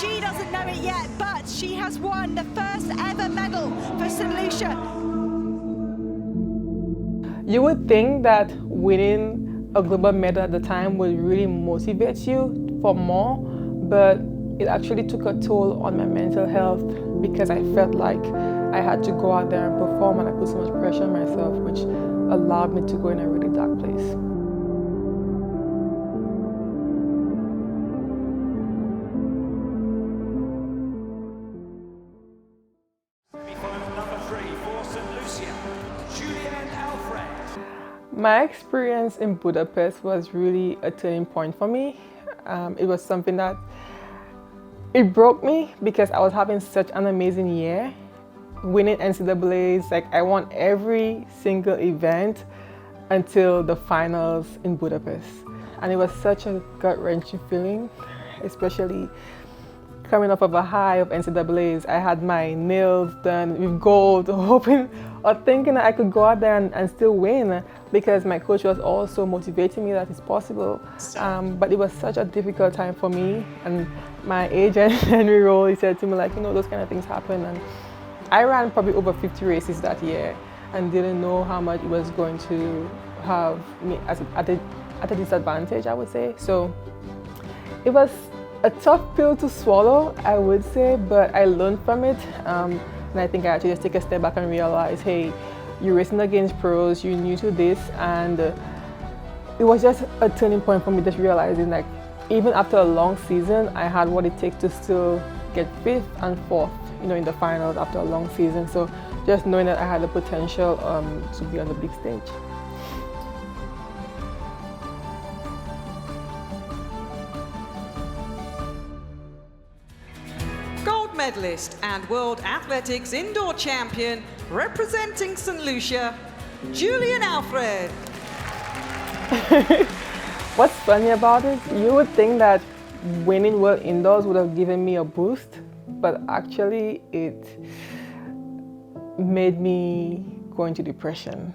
She doesn't know it yet, but she has won the first ever medal for St. Lucia. You would think that winning a global medal at the time would really motivate you for more, but it actually took a toll on my mental health because I felt like I had to go out there and perform, and I put so much pressure on myself, which allowed me to go in a really dark place. Number 3 for St. Lucia, Julien Alfred. My experience in Budapest was really a turning point for me. It was something that it broke me because I was having such an amazing year. Winning NCAAs, like I won every single event until the finals in Budapest. And it was such a gut-wrenching feeling, especially coming off of a high of NCAAs. I had my nails done with gold, hoping or thinking that I could go out there and still win because my coach was also motivating me that it's possible. But it was such a difficult time for me, and my agent, Henry Roll, he said to me like, you know, those kind of things happen. And I ran probably over 50 races that year and didn't know how much it was going to have me at a disadvantage, I would say. So it was a tough pill to swallow, I would say, but I learned from it. And I think I actually just take a step back and realize, hey, you're racing against pros, you're new to this, and it was just a turning point for me, just realizing like, even after a long season, I had what it takes to still get 5th and 4th, you know, in the finals after a long season. So just knowing that I had the potential to be on the big stage. Gold medalist and World Athletics indoor champion representing St. Lucia, Julien Alfred. What's funny about it, you would think that winning World Indoors would have given me a boost, but actually it made me go into depression.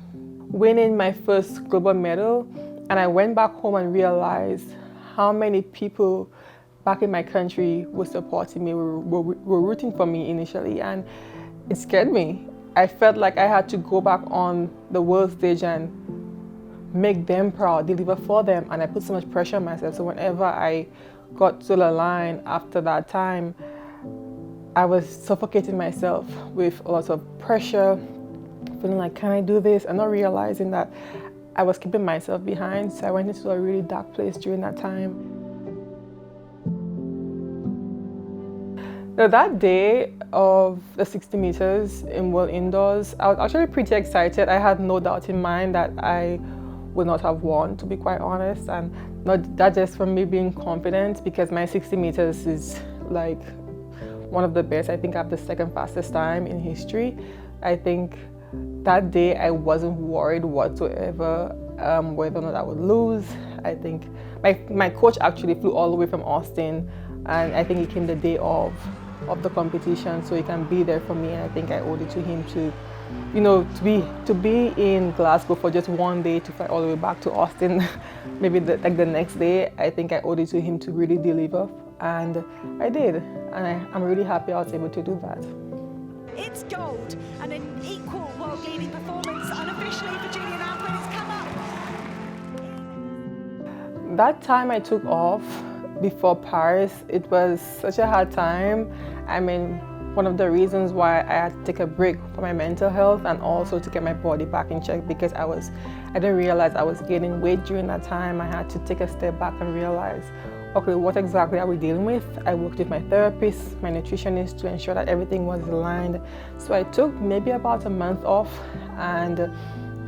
Winning my first global medal, and I went back home and realized how many people back in my country were supporting me, were rooting for me initially, and it scared me. I felt like I had to go back on the world stage and make them proud, deliver for them, and I put so much pressure on myself. So whenever I got to the line after that time, I was suffocating myself with a lot of pressure, feeling like, can I do this? And not realizing that I was keeping myself behind. So I went into a really dark place during that time. Now, that day of the 60 meters in World Indoors, I was actually pretty excited. I had no doubt in mind that I would not have won, to be quite honest, and not that just from me being confident, because my 60 meters is like one of the best. I think I have the second fastest time in history. I think that day I wasn't worried whatsoever whether or not I would lose. I think my coach actually flew all the way from Austin, and I think he came the day of the competition, so he can be there for me. And I think I owed it to him to, you know, to be in Glasgow for just one day to fly all the way back to Austin, maybe the next day. I think I owed it to him to really deliver, and I did. And I'm really happy I was able to do that. It's gold and an equal world-leading performance unofficially for Julien Alfred. It's come up. That time I took off before Paris, it was such a hard time. I mean, one of the reasons why I had to take a break for my mental health and also to get my body back in check, because I didn't realize I was gaining weight during that time. I had to take a step back and realize, okay, what exactly are we dealing with? I worked with my therapist, my nutritionist, to ensure that everything was aligned. So I took maybe about a month off, and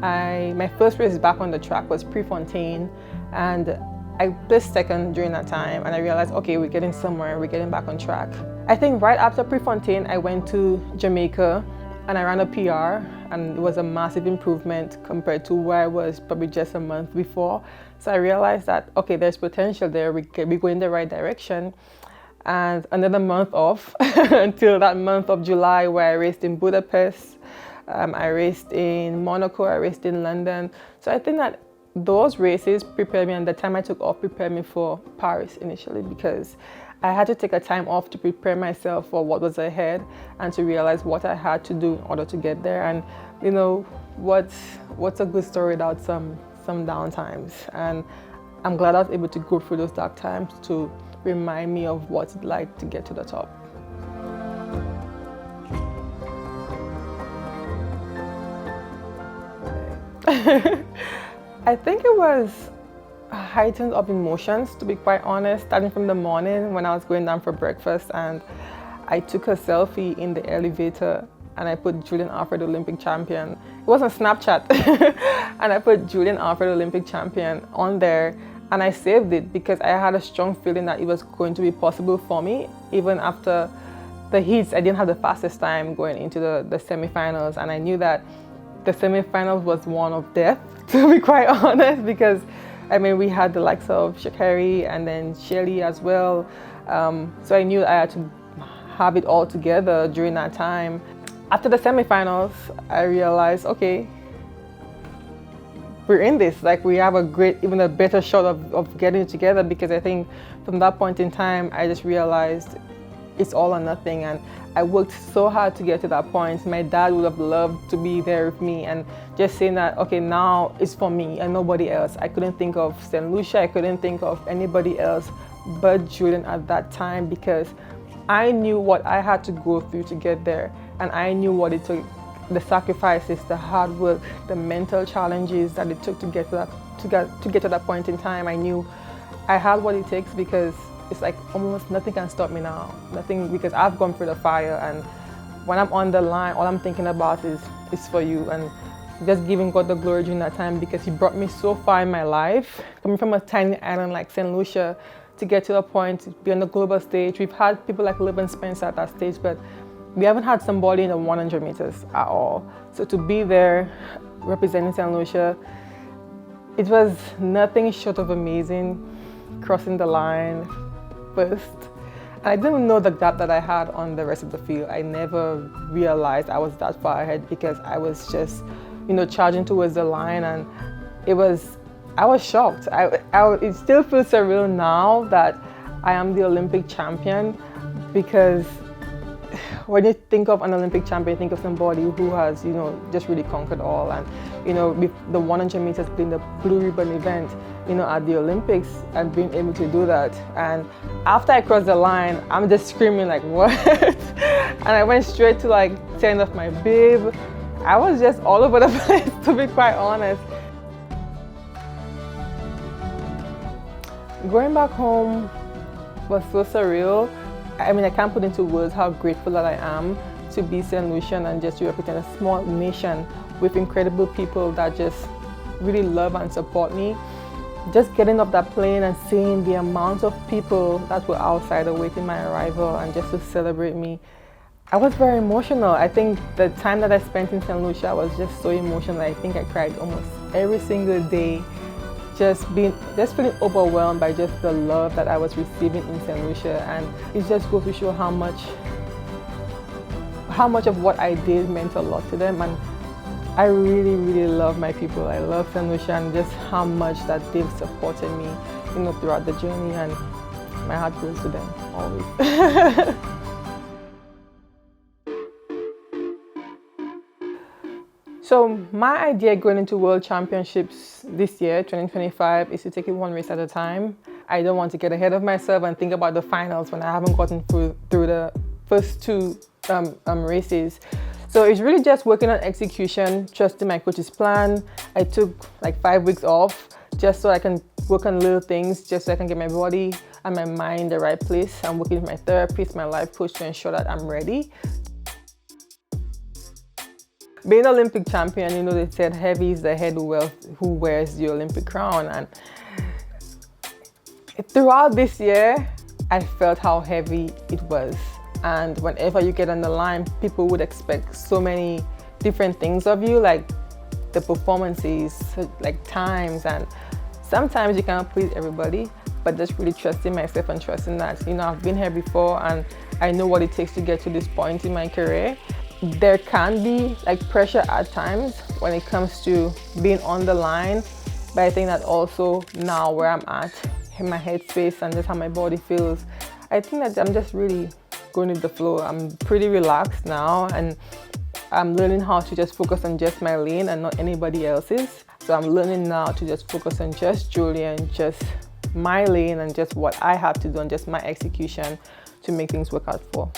my first race back on the track was Prefontaine, and I placed second during that time, and I realized, okay, we're getting somewhere, we're getting back on track. I think right after Prefontaine, I went to Jamaica and I ran a PR, and it was a massive improvement compared to where I was probably just a month before. So I realized that, okay, there's potential there, we go in the right direction. And another month off until that month of July, where I raced in Budapest, I raced in Monaco, I raced in London. So I think that those races prepared me, and the time I took off prepared me for Paris initially, because I had to take a time off to prepare myself for what was ahead and to realize what I had to do in order to get there. And you know, what's a good story without some down times? And I'm glad I was able to go through those dark times to remind me of what it's like to get to the top. I think it was a heightened of emotions, to be quite honest, starting from the morning when I was going down for breakfast and I took a selfie in the elevator and I put Julien Alfred Olympic champion. It wasn't Snapchat. And I put Julien Alfred Olympic champion on there and I saved it because I had a strong feeling that it was going to be possible for me. Even after the heats, I didn't have the fastest time going into the semifinals, and I knew that the semifinals was one of death, to be quite honest, because I mean, we had the likes of Sha'Carri and then Shelly as well. So I knew I had to have it all together during that time. After the semifinals, I realized, okay, we're in this. Like, we have a great, even a better shot of getting it together, because I think from that point in time, I just realized it's all or nothing. And I worked so hard to get to that point. My dad would have loved to be there with me, and just saying that, okay, now it's for me and nobody else. I couldn't think of St. Lucia, I couldn't think of anybody else but Julien at that time, because I knew what I had to go through to get there, and I knew what it took, the sacrifices, the hard work, the mental challenges that it took to get to that point in time. I knew I had what it takes, because it's like almost nothing can stop me now. Nothing, because I've gone through the fire, and when I'm on the line, all I'm thinking about is for you, and just giving God the glory during that time, because He brought me so far in my life, coming from a tiny island like St. Lucia to get to a point, to be on the global stage. We've had people like Liv and Spencer at that stage, but we haven't had somebody in the 100 meters at all. So to be there representing St. Lucia, it was nothing short of amazing, crossing the line first. And I didn't know the gap that I had on the rest of the field. I never realized I was that far ahead, because I was just, you know, charging towards the line, and I was shocked. It still feels surreal now that I am the Olympic champion, because when you think of an Olympic champion, you think of somebody who has, you know, just really conquered all. And, you know, with the 100 meters being the blue ribbon event, you know, at the Olympics, and being able to do that. And after I crossed the line, I'm just screaming like, what? And I went straight to like tearing off my bib. I was just all over the place, to be quite honest. Going back home was so surreal. I mean, I can't put into words how grateful that I am to be St. Lucian and just to represent a small nation with incredible people that just really love and support me. Just getting off that plane and seeing the amount of people that were outside awaiting my arrival and just to celebrate me, I was very emotional. I think the time that I spent in St. Lucia was just so emotional. I think I cried almost every single day, just feeling overwhelmed by just the love that I was receiving in St. Lucia. And it just goes to show how much of what I did meant a lot to them. And I really, really love my people. I love St. Lucia, and just how much that they've supported me, you know, throughout the journey, and my heart goes to them always. So my idea going into World Championships this year, 2025, is to take it one race at a time. I don't want to get ahead of myself and think about the finals when I haven't gotten through the first two races. So it's really just working on execution, trusting my coach's plan. I took like 5 weeks off just so I can work on little things, just so I can get my body and my mind in the right place. I'm working with my therapist, my life coach, to ensure that I'm ready. Being Olympic champion, you know, they said heavy is the head who wears the Olympic crown. And throughout this year, I felt how heavy it was. And whenever you get on the line, people would expect so many different things of you, like the performances, like times, and sometimes you cannot please everybody, but just really trusting myself and trusting that, you know, I've been here before and I know what it takes to get to this point in my career. There can be like pressure at times when it comes to being on the line, but I think that also now where I'm at, in my headspace and just how my body feels, I think that I'm just really going with the flow. I'm pretty relaxed now, and I'm learning how to just focus on just my lane and not anybody else's. So I'm learning now to just focus on just Julien, just my lane, and just what I have to do, and just my execution to make things work out for.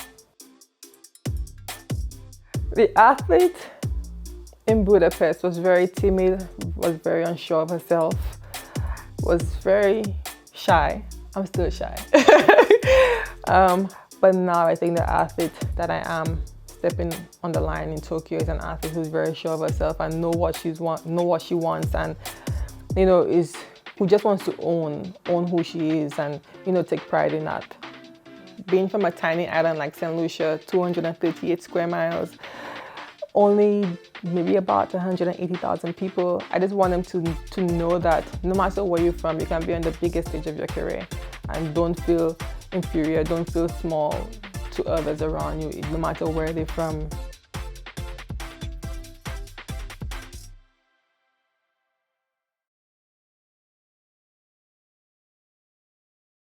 The athlete in Budapest was very timid, was very unsure of herself, was very shy. I'm still shy. But now I think the athlete that I am stepping on the line in Tokyo is an athlete who's very sure of herself and know what she wants, and is who just wants to own who she is, and take pride in that. Being from a tiny island like St. Lucia, 238 square miles, only maybe about 180,000 people, I just want them to know that no matter where you're from, you can be on the biggest stage of your career, and don't feel inferior, don't feel small to others around you, no matter where they're from.